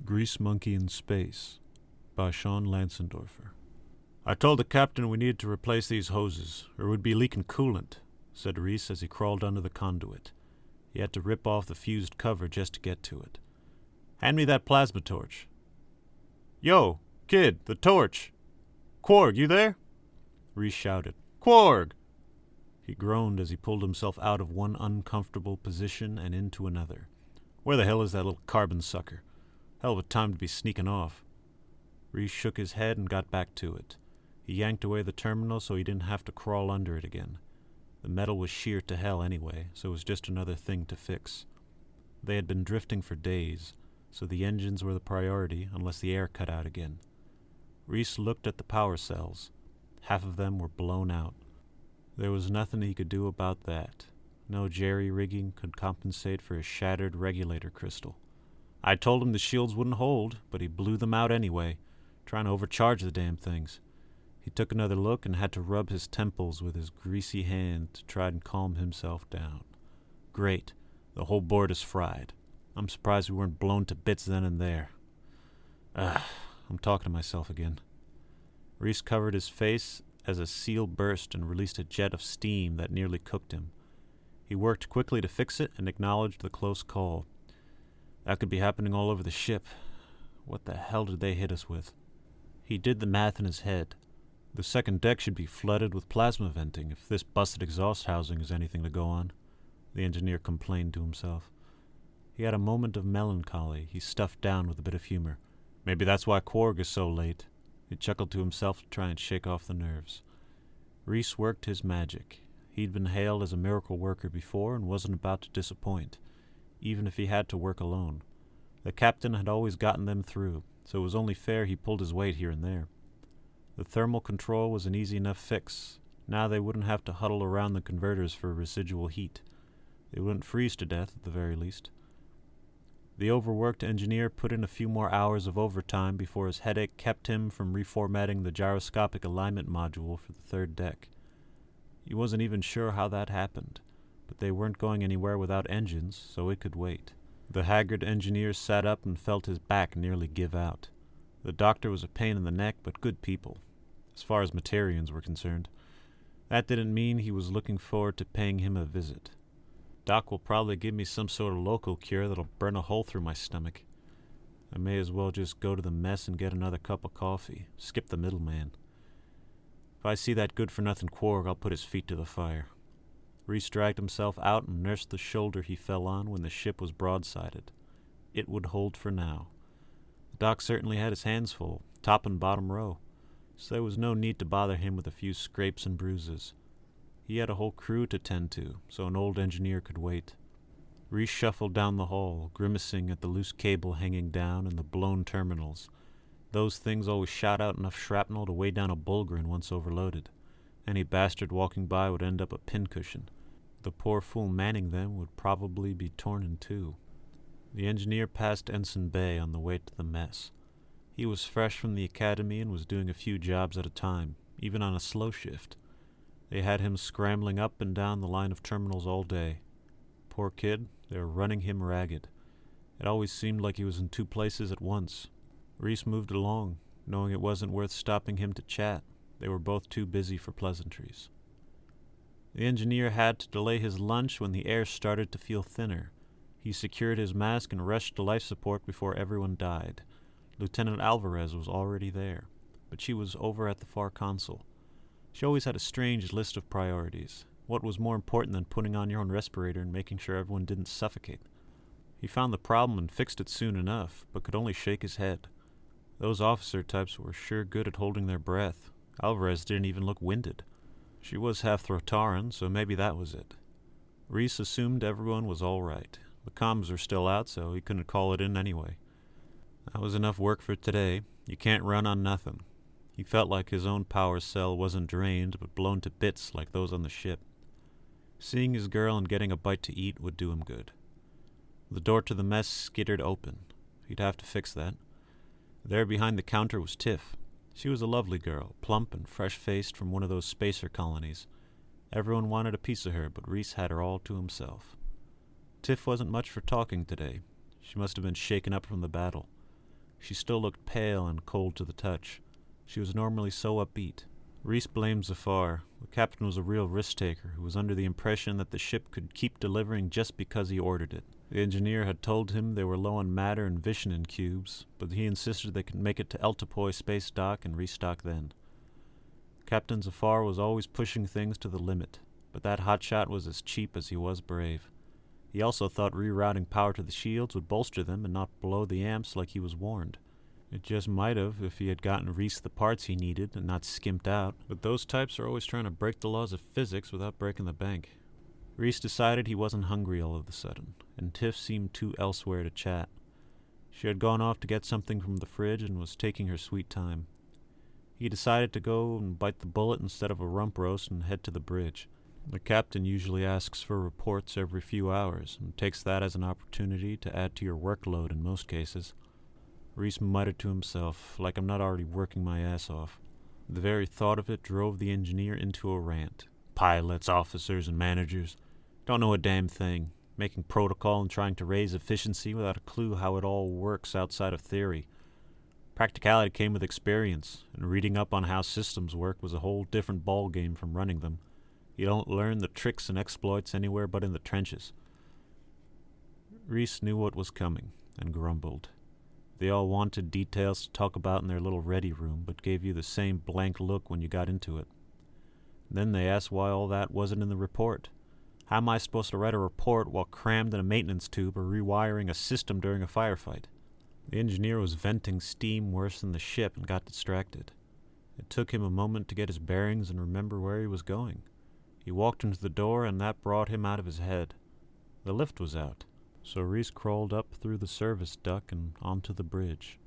Grease Monkey in Space by Sean Lansendorfer. I told the captain we needed to replace these hoses, or we'd be leaking coolant, said Reese as he crawled under the conduit. He had to rip off the fused cover just to get to it. Hand me that plasma torch. Yo, kid, the torch! Quarg, you there? Reese shouted. Quarg! He groaned as he pulled himself out of one uncomfortable position and into another. Where the hell is that little carbon sucker? Hell of a time to be sneaking off. Reese shook his head and got back to it. He yanked away the terminal so he didn't have to crawl under it again. The metal was sheared to hell anyway, so it was just another thing to fix. They had been drifting for days, so the engines were the priority unless the air cut out again. Reese looked at the power cells. Half of them were blown out. There was nothing he could do about that. No jerry-rigging could compensate for a shattered regulator crystal. I told him the shields wouldn't hold, but he blew them out anyway, trying to overcharge the damn things. He took another look and had to rub his temples with his greasy hand to try and calm himself down. Great. The whole board is fried. I'm surprised we weren't blown to bits then and there. I'm talking to myself again. Reese covered his face as a seal burst and released a jet of steam that nearly cooked him. He worked quickly to fix it and acknowledged the close call. That could be happening all over the ship. What the hell did they hit us with? He did the math in his head. The second deck should be flooded with plasma venting if this busted exhaust housing is anything to go on, the engineer complained to himself. He had a moment of melancholy he stuffed down with a bit of humor. Maybe that's why Quarg is so late. He chuckled to himself to try and shake off the nerves. Reese worked his magic. He'd been hailed as a miracle worker before and wasn't about to disappoint, even if he had to work alone. The captain had always gotten them through, so it was only fair he pulled his weight here and there. The thermal control was an easy enough fix. Now they wouldn't have to huddle around the converters for residual heat. They wouldn't freeze to death, at the very least. The overworked engineer put in a few more hours of overtime before his headache kept him from reformatting the gyroscopic alignment module for the third deck. He wasn't even sure how that happened, but they weren't going anywhere without engines, so it could wait. The haggard engineer sat up and felt his back nearly give out. The doctor was a pain in the neck, but good people, as far as Materians were concerned. That didn't mean he was looking forward to paying him a visit. Doc will probably give me some sort of local cure that'll burn a hole through my stomach. I may as well just go to the mess and get another cup of coffee, skip the middleman. If I see that good-for-nothing Quarg, I'll put his feet to the fire. Reese dragged himself out and nursed the shoulder he fell on when the ship was broadsided. It would hold for now. The doc certainly had his hands full, top and bottom row, so there was no need to bother him with a few scrapes and bruises. He had a whole crew to tend to, so an old engineer could wait. Reese shuffled down the hall, grimacing at the loose cable hanging down and the blown terminals. Those things always shot out enough shrapnel to weigh down a Bulgaren once overloaded. Any bastard walking by would end up a pincushion. The poor fool manning them would probably be torn in two. The engineer passed Ensign Bay on the way to the mess. He was fresh from the academy and was doing a few jobs at a time, even on a slow shift. They had him scrambling up and down the line of terminals all day. Poor kid, they were running him ragged. It always seemed like he was in two places at once. Reese moved along, knowing it wasn't worth stopping him to chat. They were both too busy for pleasantries. The engineer had to delay his lunch when the air started to feel thinner. He secured his mask and rushed to life support before everyone died. Lieutenant Alvarez was already there, but she was over at the far console. She always had a strange list of priorities. What was more important than putting on your own respirator and making sure everyone didn't suffocate? He found the problem and fixed it soon enough, but could only shake his head. Those officer types were sure good at holding their breath. Alvarez didn't even look winded. She was half Throtaran, so maybe that was it. Reese assumed everyone was all right. The comms were still out, so he couldn't call it in anyway. That was enough work for today. You can't run on nothing. He felt like his own power cell wasn't drained, but blown to bits like those on the ship. Seeing his girl and getting a bite to eat would do him good. The door to the mess skittered open. He'd have to fix that. There behind the counter was Tiff. She was a lovely girl, plump and fresh-faced from one of those spacer colonies. Everyone wanted a piece of her, but Reese had her all to himself. Tiff wasn't much for talking today. She must have been shaken up from the battle. She still looked pale and cold to the touch. She was normally so upbeat. Reese blamed Zafar. The captain was a real risk-taker who was under the impression that the ship could keep delivering just because he ordered it. The engineer had told him they were low on matter and Vishnin cubes, but he insisted they could make it to Eltipoi space dock and restock then. Captain Zafar was always pushing things to the limit, but that hotshot was as cheap as he was brave. He also thought rerouting power to the shields would bolster them and not blow the amps like he was warned. It just might have if he had gotten Reese the parts he needed and not skimped out, but those types are always trying to break the laws of physics without breaking the bank. Reese decided he wasn't hungry all of a sudden, and Tiff seemed too elsewhere to chat. She had gone off to get something from the fridge and was taking her sweet time. He decided to go and bite the bullet instead of a rump roast and head to the bridge. The captain usually asks for reports every few hours and takes that as an opportunity to add to your workload in most cases. Reese muttered to himself, like I'm not already working my ass off. The very thought of it drove the engineer into a rant. Pilots, officers, and managers don't know a damn thing, making protocol and trying to raise efficiency without a clue how it all works outside of theory. Practicality came with experience, and reading up on how systems work was a whole different ballgame from running them. You don't learn the tricks and exploits anywhere but in the trenches. Reese knew what was coming, and grumbled. They all wanted details to talk about in their little ready room, but gave you the same blank look when you got into it. Then they asked why all that wasn't in the report. How am I supposed to write a report while crammed in a maintenance tube or rewiring a system during a firefight? The engineer was venting steam worse than the ship and got distracted. It took him a moment to get his bearings and remember where he was going. He walked into the door, and that brought him out of his head. The lift was out, so Reese crawled up through the service duct and onto the bridge.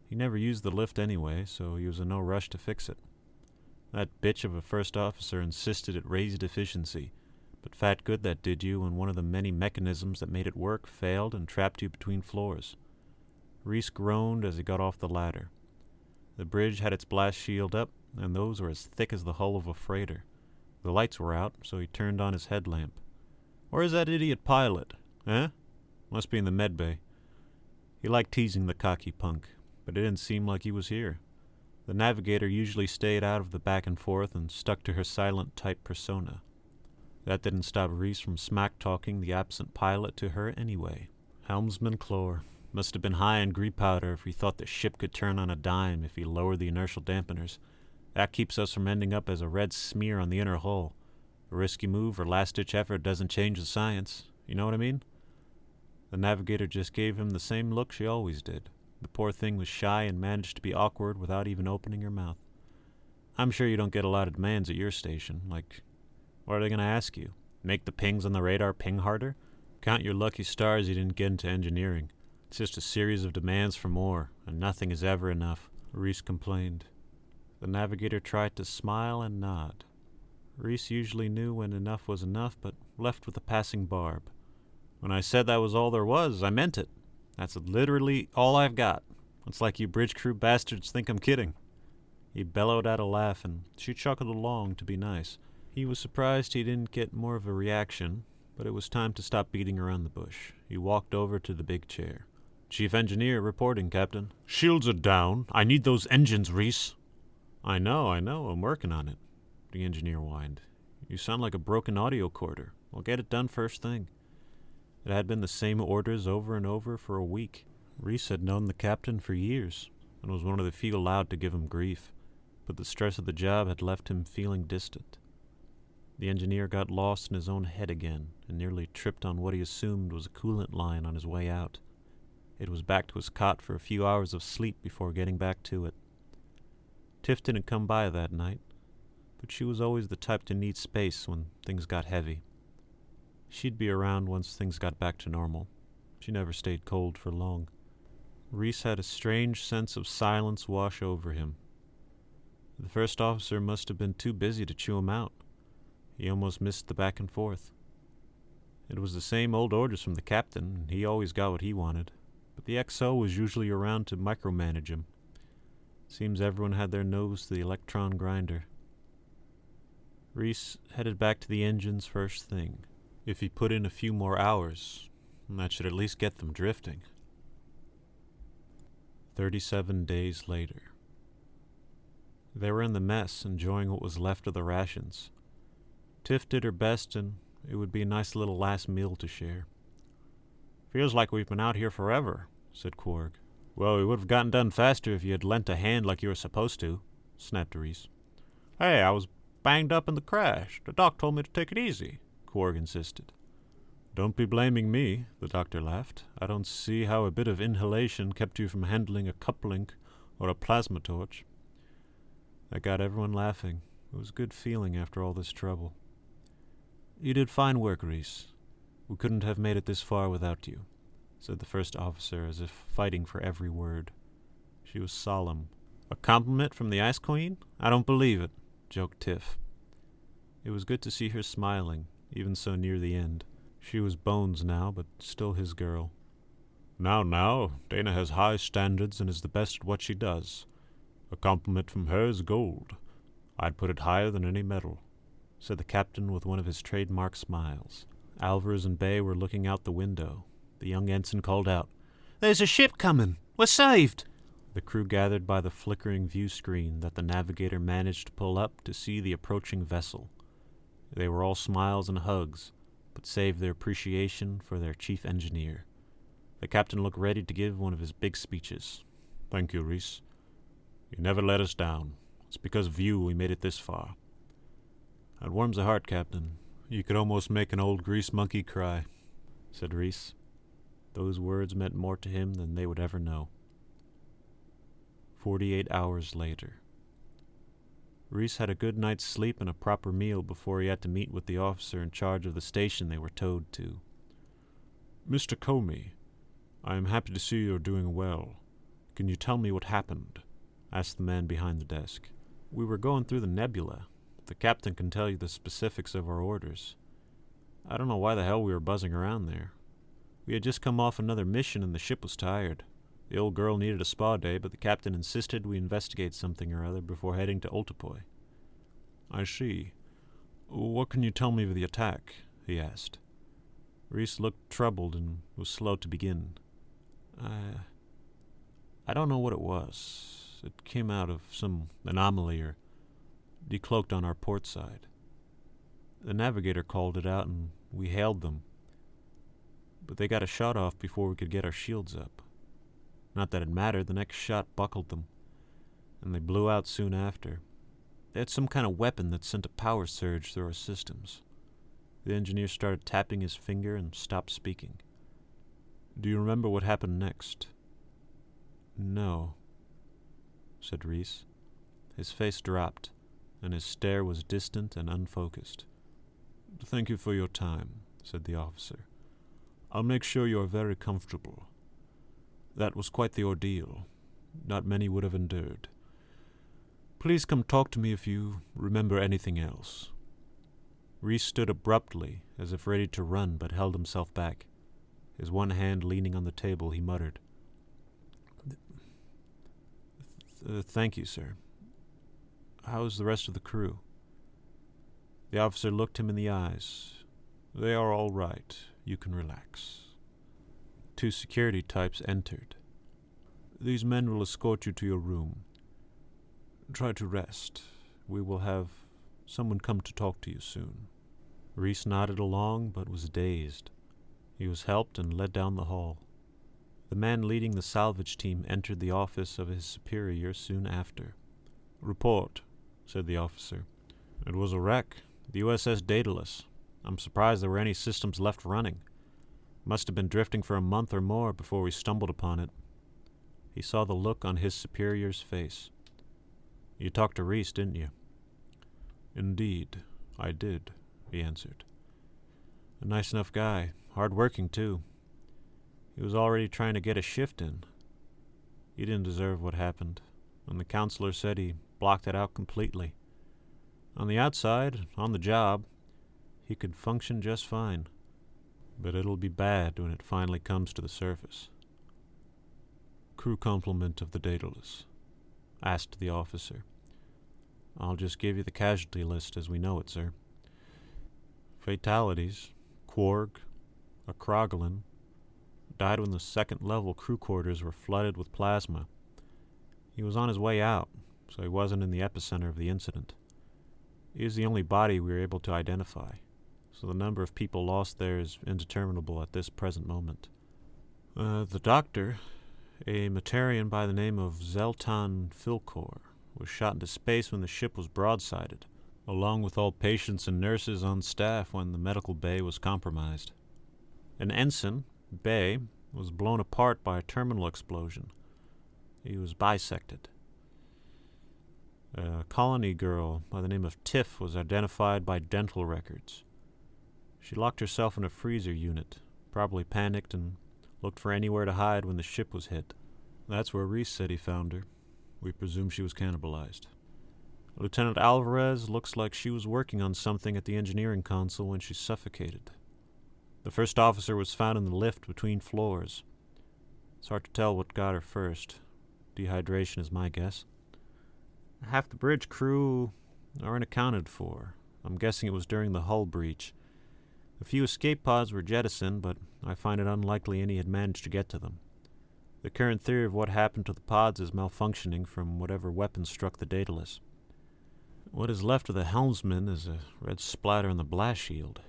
He never used the lift anyway, so he was in no rush to fix it. That bitch of a first officer insisted it raised efficiency, but fat good that did you when one of the many mechanisms that made it work failed and trapped you between floors. Reese groaned as he got off the ladder. The bridge had its blast shield up, and those were as thick as the hull of a freighter. The lights were out, so he turned on his headlamp. Where's that idiot pilot? Eh? Must be in the medbay. He liked teasing the cocky punk, but it didn't seem like he was here. The navigator usually stayed out of the back and forth and stuck to her silent-type persona. That didn't stop Reese from smack-talking the absent pilot to her anyway. Helmsman Clore must have been high in gree powder if he thought the ship could turn on a dime if he lowered the inertial dampeners. That keeps us from ending up as a red smear on the inner hull. A risky move or last-ditch effort doesn't change the science. You know what I mean? The navigator just gave him the same look she always did. The poor thing was shy and managed to be awkward without even opening her mouth. I'm sure you don't get a lot of demands at your station. Like, what are they going to ask you? Make the pings on the radar ping harder? Count your lucky stars you didn't get into engineering. It's just a series of demands for more, and nothing is ever enough, Reese complained. The navigator tried to smile and nod. Reese usually knew when enough was enough, but left with a passing barb. When I said that was all there was, I meant it. That's literally all I've got. It's like you bridge crew bastards think I'm kidding. He bellowed out a laugh, and she chuckled along to be nice. He was surprised he didn't get more of a reaction, but it was time to stop beating around the bush. He walked over to the big chair. Chief Engineer reporting, Captain. Shields are down. I need those engines, Reese. I know. I'm working on it, the engineer whined. You sound like a broken audio recorder. I'll get it done first thing. It had been the same orders over and over for a week. Reese had known the captain for years, and was one of the few allowed to give him grief, but the stress of the job had left him feeling distant. The engineer got lost in his own head again, and nearly tripped on what he assumed was a coolant line on his way out. It was back to his cot for a few hours of sleep before getting back to it. Tiff didn't come by that night, but she was always the type to need space when things got heavy. She'd be around once things got back to normal. She never stayed cold for long. Reese had a strange sense of silence wash over him. The first officer must have been too busy to chew him out. He almost missed the back and forth. It was the same old orders from the captain, and he always got what he wanted, but the XO was usually around to micromanage him. Seems everyone had their nose to the electron grinder. Reese headed back to the engines first thing. If he put in a few more hours, that should at least get them drifting. 37 days later. They were in the mess, enjoying what was left of the rations. Tiff did her best, and it would be a nice little last meal to share. "Feels like we've been out here forever," said Quarg. "Well, we would have gotten done faster if you had lent a hand like you were supposed to," snapped Reese. "Hey, I was banged up in the crash. The doc told me to take it easy," Quarg insisted. "Don't be blaming me," the doctor laughed. "I don't see how a bit of inhalation kept you from handling a cup-link or a plasma torch." That got everyone laughing. It was a good feeling after all this trouble. "You did fine work, Reese. We couldn't have made it this far without you," said the first officer, as if fighting for every word. She was solemn. "A compliment from the Ice Queen? I don't believe it," joked Tiff. It was good to see her smiling, even so near the end. She was Bones now, but still his girl. Now, Dana has high standards and is the best at what she does. A compliment from her is gold. I'd put it higher than any medal," said the captain with one of his trademark smiles. Alvarez and Bay were looking out the window. The young ensign called out, "There's a ship coming! We're saved!" The crew gathered by the flickering view screen that the navigator managed to pull up to see the approaching vessel. They were all smiles and hugs, but saved their appreciation for their chief engineer. The captain looked ready to give one of his big speeches. "Thank you, Reese. You never let us down. It's because of you we made it this far." "It warms the heart, Captain. You could almost make an old grease monkey cry," said Reese. Those words meant more to him than they would ever know. 48 hours later. Reese had a good night's sleep and a proper meal before he had to meet with the officer in charge of the station they were towed to. "Mr. Comey, I am happy to see you are doing well. Can you tell me what happened?" asked the man behind the desk. "We were going through the nebula. The captain can tell you the specifics of our orders. I don't know why the hell we were buzzing around there. We had just come off another mission and the ship was tired. The old girl needed a spa day, but the captain insisted we investigate something or other before heading to Ultipoy." "I see. What can you tell me of the attack?" he asked. Reese looked troubled and was slow to begin. I don't know what it was. It came out of some anomaly or decloaked on our port side. The navigator called it out and we hailed them. But they got a shot off before we could get our shields up. Not that it mattered, the next shot buckled them, and they blew out soon after. They had some kind of weapon that sent a power surge through our systems. The engineer started tapping his finger and stopped speaking. "Do you remember what happened next?" "No," said Reese. His face dropped, and his stare was distant and unfocused. "Thank you for your time," said the officer. "I'll make sure you are very comfortable. That was quite the ordeal. Not many would have endured. Please come talk to me if you remember anything else." Reese stood abruptly, as if ready to run, but held himself back. His one hand leaning on the table, he muttered, "Thank you, sir. How's the rest of the crew?" The officer looked him in the eyes. "They are all right. You can relax." 2 security types entered. "These men will escort you to your room. Try to rest. We will have someone come to talk to you soon." Reese nodded along, but was dazed. He was helped and led down the hall. The man leading the salvage team entered the office of his superior soon after. "Report," said the officer. "It was a wreck. The USS Daedalus. I'm surprised there were any systems left running. Must have been drifting for a month or more before we stumbled upon it." He saw the look on his superior's face. "You talked to Reese, didn't you?" "Indeed, I did," he answered. "A nice enough guy. Hard-working, too. He was already trying to get a shift in. He didn't deserve what happened, and the counselor said he blocked it out completely. On the outside, on the job, he could function just fine. But it'll be bad when it finally comes to the surface." "Crew complement of the Daedalus?" asked the officer. "I'll just give you the casualty list as we know it, sir. Fatalities: Quarg, a Krogelin, died when the second-level crew quarters were flooded with plasma. He was on his way out, so he wasn't in the epicenter of the incident. He is the only body we were able to identify, so the number of people lost there is indeterminable at this present moment. The doctor, a Metarian by the name of Zeltan Filkor, was shot into space when the ship was broadsided, along with all patients and nurses on staff when the medical bay was compromised. An ensign, Bay, was blown apart by a terminal explosion. He was bisected. A colony girl by the name of Tiff was identified by dental records. She locked herself in a freezer unit, probably panicked and looked for anywhere to hide when the ship was hit. That's where Reese said he found her. We presume she was cannibalized. Lieutenant Alvarez looks like she was working on something at the engineering console when she suffocated. The first officer was found in the lift between floors. It's hard to tell what got her first. Dehydration is my guess. Half the bridge crew aren't accounted for. I'm guessing it was during the hull breach. A few escape pods were jettisoned, but I find it unlikely any had managed to get to them. The current theory of what happened to the pods is malfunctioning from whatever weapon struck the Daedalus. What is left of the helmsman is a red splatter on the blast shield.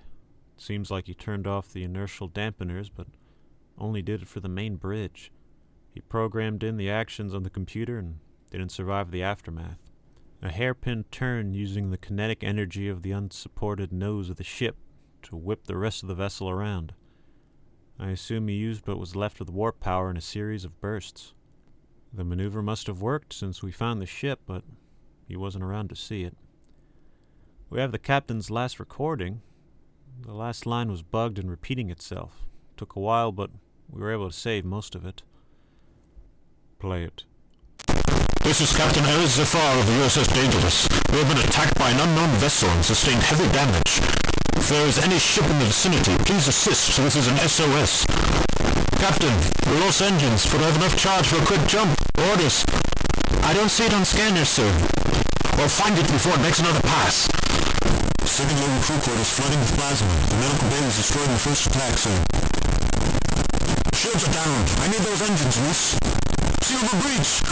It seems like he turned off the inertial dampeners, but only did it for the main bridge. He programmed in the actions on the computer and didn't survive the aftermath. A hairpin turn using the kinetic energy of the unsupported nose of the ship to whip the rest of the vessel around. I assume he used what was left of the warp power in a series of bursts. The maneuver must have worked since we found the ship, but he wasn't around to see it. We have the captain's last recording. The last line was bugged and repeating itself. Took a while, but we were able to save most of it. Play it. This is Captain Erez Zafar of the USS Daedalus. We have been attacked by an unknown vessel and sustained heavy damage. If there is any ship in the vicinity, please assist. This is an SOS. Captain, we lost engines, but I have enough charge for a quick jump. Orders. I don't see it on scanners, sir. Well, find it before it makes another pass. Second level crew quarters flooding with plasma. The medical bay was destroyed in the first attack, sir. Shields are down. I need those engines, Reese. Seal the breach!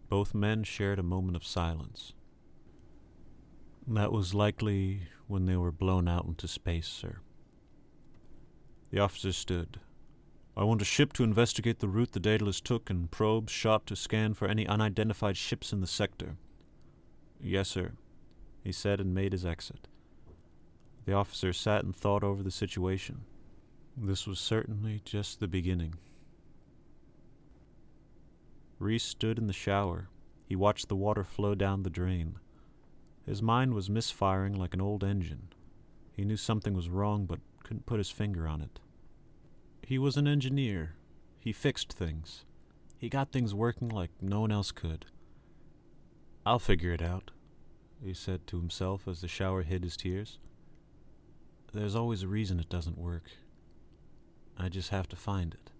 Both men shared a moment of silence. That was likely when they were blown out into space, sir. The officer stood. I want a ship to investigate the route the Daedalus took and probes shot to scan for any unidentified ships in the sector. Yes, sir, he said and made his exit. The officer sat and thought over the situation. This was certainly just the beginning. Reese stood in the shower. He watched the water flow down the drain. His mind was misfiring like an old engine. He knew something was wrong, but couldn't put his finger on it. He was an engineer. He fixed things. He got things working like no one else could. I'll figure it out, he said to himself as the shower hid his tears. There's always a reason it doesn't work. I just have to find it.